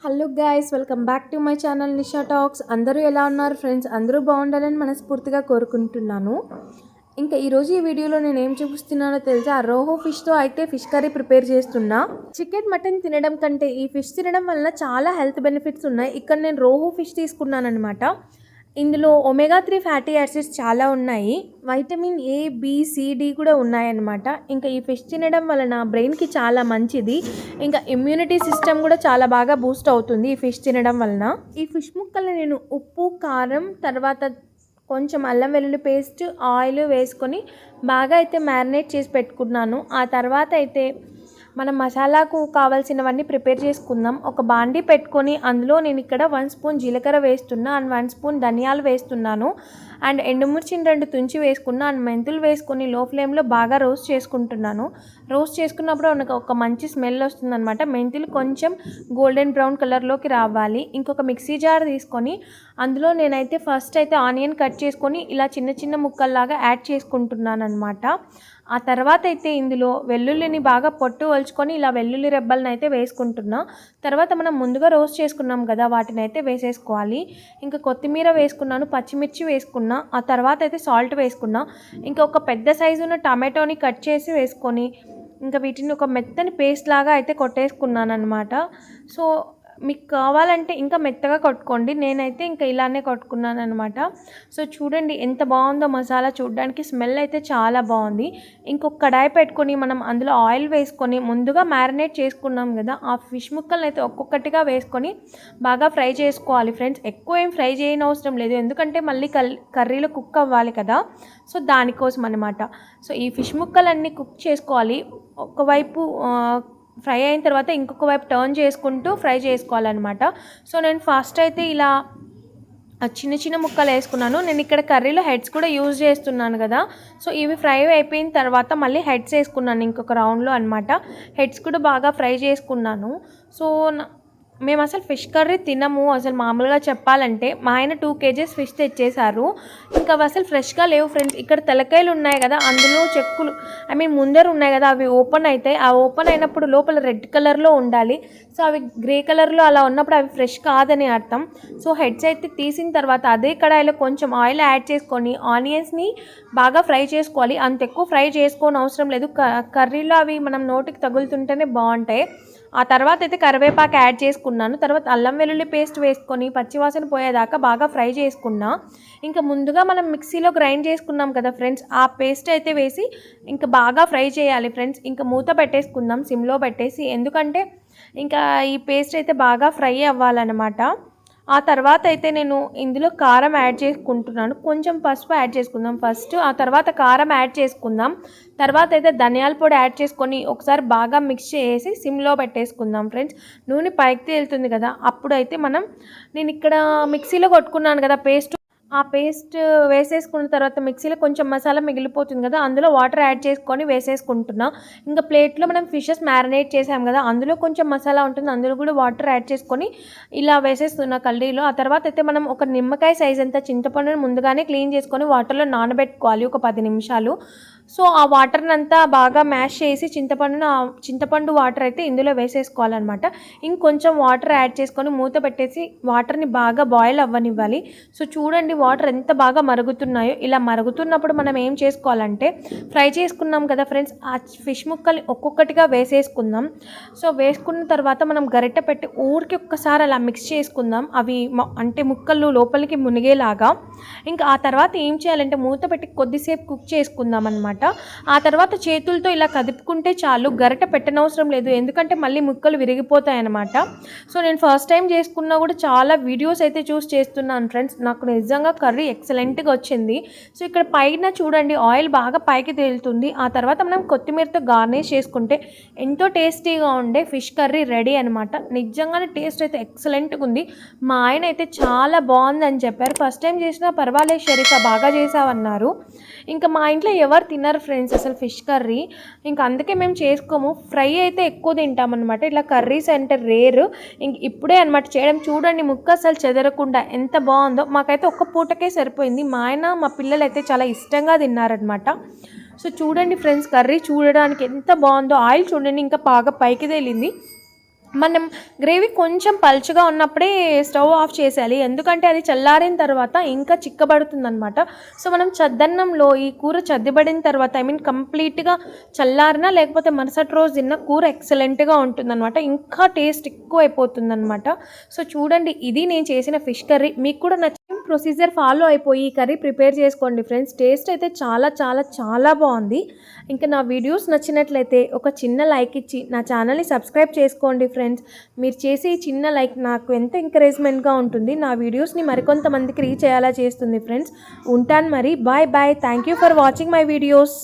Hello guys, welcome back to my channel Nisha talks. అందరూ ఎలా ఉన్నారు ఫ్రెండ్స్? అందరూ బాగుండాలని మనస్ఫూర్తిగా కోరుకుంటున్నాను. ఇంకా ఈరోజు ఈ వీడియోలో నేను ఏం చూపిస్తున్నానో తెలుసా? రోహో ఫిష్తో అయితే ఫిష్ కర్రీ ప్రిపేర్ చేస్తున్నా. చికెన్ మటన్ తినడం కంటే ఈ ఫిష్ తినడం వల్ల చాలా హెల్త్ బెనిఫిట్స్ ఉన్నాయి. ఇక్కడ నేను రోహో ఫిష్ తీసుకున్నాను అనమాట. ఇందులో ఒమేగా 3 ఫ్యాటీ యాసిడ్స్ చాలా ఉన్నాయి. Vitamin A, B, C, D కూడా ఉన్నాయన్నమాట. ఇంకా ఈ ఫిష్ తినడం వలన బ్రెయిన్కి చాలా మంచిది. ఇంకా ఇమ్యూనిటీ సిస్టమ్ కూడా చాలా బాగా బూస్ట్ అవుతుంది ఈ ఫిష్ తినడం వలన. ఈ ఫిష్ ముక్కల్ని నేను ఉప్పు, కారం, తర్వాత కొంచెం అల్లం వెల్లుల్లి పేస్ట్, ఆయిల్ వేసుకొని బాగా అయితే మ్యారినేట్ చేసి పెట్టుకున్నాను. ఆ తర్వాత అయితే మనం మసాలాకు కావాల్సినవన్నీ ప్రిపేర్ చేసుకుందాం. ఒక బాండీ పెట్టుకొని అందులో నేను ఇక్కడ 1 స్పూన్ జీలకర్ర వేస్తున్నా అండ్ 1 స్పూన్ ధనియాలు వేస్తున్నాను. అండ్ ఎండుమిర్చిని 2 తుంచి వేసుకున్నా అండ్ మెంతులు వేసుకొని లో ఫ్లేమ్లో బాగా రోస్ట్ చేసుకుంటున్నాను. రోస్ట్ చేసుకున్నప్పుడు మనకు ఒక మంచి స్మెల్ వస్తుందన్నమాట. మెంతులు కొంచెం గోల్డెన్ బ్రౌన్ కలర్లోకి రావాలి. ఇంకొక మిక్సీ జార్ తీసుకొని అందులో నేనైతే ఫస్ట్ అయితే ఆనియన్ కట్ చేసుకొని ఇలా చిన్న చిన్న ముక్కల్లాగా యాడ్ చేసుకుంటున్నాను అనమాట. ఆ తర్వాత అయితే ఇందులో వెల్లుల్లిని బాగా పొట్టు ఒలుచుకొని ఇలా వెల్లుల్లి రెబ్బలను అయితే వేసుకుంటున్నా. తర్వాత మనం ముందుగా రోస్ట్ చేసుకున్నాం కదా, వాటిని అయితే వేసేసుకోవాలి. ఇంకా కొత్తిమీర వేసుకున్నాను, పచ్చిమిర్చి వేసుకున్నా. ఆ తర్వాత అయితే సాల్ట్ వేసుకున్నా. ఇంకా ఒక పెద్ద సైజు ఉన్న టమాటోని కట్ చేసి వేసుకొని ఇంకా వీటిని ఒక మెత్తని పేస్ట్ లాగా అయితే కొట్టేసుకున్నాను అనమాట. సో మీకు కావాలంటే ఇంకా మెత్తగా కొట్టుకోండి. నేనైతే ఇంకా ఇలానే కొట్టుకున్నాను అనమాట. సో చూడండి ఎంత బాగుందో మసాలా, చూడడానికి స్మెల్ అయితే చాలా బాగుంది. ఇంకొక కడాయి పెట్టుకొని మనం అందులో ఆయిల్ వేసుకొని ముందుగా మ్యారినేట్ చేసుకున్నాం కదా, ఆ ఫిష్ ముక్కలను అయితే ఒక్కొక్కటిగా వేసుకొని బాగా ఫ్రై చేసుకోవాలి ఫ్రెండ్స్. ఎక్కువ ఏం ఫ్రై చేయని అవసరం లేదు, ఎందుకంటే మళ్ళీ కర్రీలో కుక్ అవ్వాలి కదా. సో దానికోసం అనమాట. సో ఈ ఫిష్ ముక్కలన్నీ కుక్ చేసుకోవాలి. ఒకవైపు ఫ్రై అయిన తర్వాత ఇంకొక వైపు టర్న్ చేసుకుంటూ ఫ్రై చేసుకోవాలన్నమాట. సో నేను ఫస్ట్ అయితే ఇలా చిన్న చిన్న ముక్కలు వేసుకున్నాను. నేను ఇక్కడ కర్రీలో హెడ్స్ కూడా యూజ్ చేస్తున్నాను కదా. సో ఇవి ఫ్రై అయిపోయిన తర్వాత మళ్ళీ హెడ్స్ వేసుకున్నాను ఇంకొక రౌండ్లో అనమాట. హెడ్స్ కూడా బాగా ఫ్రై చేసుకున్నాను. సో మేము అసలు ఫిష్ కర్రీ తినము అసలు. మామూలుగా చెప్పాలంటే మా ఆయన 2 kgs ఫిష్ తెచ్చేశారు. ఇంకా అవి అసలు ఫ్రెష్గా లేవు ఫ్రెండ్స్. ఇక్కడ తలకాయలు ఉన్నాయి కదా, అందులో చెక్కులు ముందర ఉన్నాయి కదా, అవి ఓపెన్ అవుతాయి. ఆ ఓపెన్ అయినప్పుడు లోపల రెడ్ కలర్లో ఉండాలి. సో అవి గ్రే కలర్లో అలా ఉన్నప్పుడు అవి ఫ్రెష్ కాదని అర్థం. సో హెడ్స్ అయితే తీసిన తర్వాత అదే కడాయిలో కొంచెం ఆయిల్ యాడ్ చేసుకొని ఆనియన్స్ని బాగా ఫ్రై చేసుకోవాలి. అంత ఎక్కువ ఫ్రై చేసుకోని అవసరం లేదు. కర్రీలో అవి మనం నోటికి తగులుతుంటేనే బాగుంటాయి. ఆ తర్వాత అయితే కరివేపాకు యాడ్ చేసుకున్నాను. తర్వాత అల్లం వెల్లుల్లి పేస్ట్ వేసుకొని పచ్చివాసన పోయేదాకా బాగా ఫ్రై చేసుకున్నా. ఇంకా ముందుగా మనం మిక్సీలో గ్రైండ్ చేసుకున్నాం కదా ఫ్రెండ్స్, ఆ పేస్ట్ అయితే వేసి ఇంకా బాగా ఫ్రై చేయాలి ఫ్రెండ్స్. ఇంకా మూత పెట్టేసుకుందాం సిమ్లో పెట్టేసి, ఎందుకంటే ఇంకా ఈ పేస్ట్ అయితే బాగా ఫ్రై అవ్వాలన్నమాట. ఆ తర్వాత అయితే నేను ఇందులో కారం యాడ్ చేసుకుంటున్నాను. కొంచెం పసుపు యాడ్ చేసుకుందాం ఫస్ట్, ఆ తర్వాత కారం యాడ్ చేసుకుందాం. తర్వాత అయితే ధనియాల పొడి యాడ్ చేసుకొని ఒకసారి బాగా మిక్స్ చేసి సిమ్లో పెట్టేసుకుందాం ఫ్రెండ్స్. నూనె పైకి తేలుతుంది కదా, అప్పుడైతే నేను ఇక్కడ మిక్సీలో కొట్టుకున్నాను కదా పేస్ట్, ఆ పేస్ట్ వేసేసుకున్న తర్వాత మిక్సీలో కొంచెం మసాలా మిగిలిపోతుంది కదా, అందులో వాటర్ యాడ్ చేసుకొని వేసేసుకుంటున్నా. ఇంకా ప్లేట్లో మనం ఫిషెస్ మ్యారినేట్ చేసాం కదా, అందులో కొంచెం మసాలా ఉంటుంది, అందులో కూడా వాటర్ యాడ్ చేసుకొని ఇలా వేసేస్తున్నా కల్లీలో. ఆ తర్వాత అయితే మనం ఒక నిమ్మకాయ సైజ్ అంతా చింతపండుని ముందుగానే క్లీన్ చేసుకొని వాటర్లో నానబెట్టుకోవాలి ఒక 10 నిమిషాలు. సో ఆ వాటర్ని అంతా బాగా మ్యాష్ చేసి చింతపండు వాటర్ అయితే ఇందులో వేసేసుకోవాలన్నమాట. ఇంకొంచెం వాటర్ యాడ్ చేసుకొని మూత పెట్టేసి వాటర్ని బాగా బాయిల్ అవ్వనివ్వాలి. సో చూడండి వాటర్ ఎంత బాగా మరుగుతున్నాయో. ఇలా మరుగుతున్నప్పుడు మనం ఏం చేసుకోవాలంటే ఫ్రై చేసుకున్నాం కదా ఫ్రెండ్స్, ఆ ఫిష్ ముక్కల్ని ఒక్కొక్కటిగా వేసేసుకుందాం. సో వేసుకున్న తర్వాత మనం గరిటె పెట్టి ఊరికి ఒక్కసారి అలా మిక్స్ చేసుకుందాం, అవి ముక్కలు లోపలికి మునిగేలాగా. ఇంకా ఆ తర్వాత ఏం చేయాలంటే మూత పెట్టి కొద్దిసేపు కుక్ చేసుకుందాం అన్నమాట. ఆ తర్వాత చేతులతో ఇలా కదుపుకుంటే చాలు, గరిటె పెట్టనవసరం లేదు, ఎందుకంటే మళ్ళీ ముక్కలు విరిగిపోతాయి అన్నమాట. సో నేను ఫస్ట్ టైం చేసుకున్నా కూడా చాలా వీడియోస్ అయితే చూసి చేస్తున్నాను ఫ్రెండ్స్. నాకు నిజంగా కర్రీ ఎక్సలెంట్గా వచ్చింది. సో ఇక్కడ పైన చూడండి ఆయిల్ బాగా పైకి తేలుతుంది. ఆ తర్వాత మనం కొత్తిమీరతో గార్నిష్ చేసుకుంటే ఎంతో టేస్టీగా ఉండే ఫిష్ కర్రీ రెడీ అనమాట. నిజంగానే టేస్ట్ అయితే ఎక్సలెంట్గా ఉంది. మా ఆయన అయితే చాలా బాగుందని చెప్పారు. ఫస్ట్ టైం చేసినా పర్వాలేదు షరీఫా, బాగా చేసావన్నారు. ఇంకా మా ఇంట్లో ఎవరు తినరు ఫ్రెండ్స్ అసలు ఫిష్ కర్రీ, ఇంకా అందుకే మేము చేసుకోము. ఫ్రై అయితే ఎక్కువ తింటామన్నమాట, ఇట్లా కర్రీస్ అంటే రేరు. ఇంక ఇప్పుడే అనమాట చేయడం. చూడండి ముక్క అసలు చెదరకుండా ఎంత బాగుందో. మాకైతే ఒక్క పూటకే సరిపోయింది. మా ఆయన మా పిల్లలు అయితే చాలా ఇష్టంగా తిన్నారనమాట. సో చూడండి ఫ్రెండ్స్ కర్రీ చూడడానికి ఎంత బాగుందో. ఆయిల్ చూడండి ఇంకా బాగా పైకి తేలింది. మనం గ్రేవీ కొంచెం పలుచగా ఉన్నప్పుడే స్టవ్ ఆఫ్ చేసేయాలి, ఎందుకంటే అది చల్లారిన తర్వాత ఇంకా చిక్కబడుతుందనమాట. సో మనం చద్దన్నంలో ఈ కూర చద్దిబడిన తర్వాత కంప్లీట్గా చల్లారినా లేకపోతే మరుసటి రోజు తిన్న కూర ఎక్సలెంట్గా ఉంటుందన్నమాట, ఇంకా టేస్ట్ ఎక్కువ అయిపోతుందన్నమాట. సో చూడండి, ఇది నేను చేసిన ఫిష్ కర్రీ. మీకు కూడా నచ్చిన ప్రొసీజర్ ఫాలో అయిపోయి ఈ కర్రీ ప్రిపేర్ చేసుకోండి ఫ్రెండ్స్. టేస్ట్ అయితే చాలా చాలా చాలా బాగుంది. ఇంకా నా వీడియోస్ నచ్చినట్లయితే ఒక చిన్న లైక్ ఇచ్చి నా ఛానల్ని సబ్స్క్రైబ్ చేసుకోండి ఫ్రెండ్స్. మీరు చేసే ఈ చిన్న లైక్ నాకు ఎంత ఎంకరేజ్మెంట్గా ఉంటుంది, నా వీడియోస్ని మరికొంతమందికి రీచ్ అయ్యేలా చేస్తుంది ఫ్రెండ్స్. ఉంటాను మరి, bye bye. Thank you for watching my videos.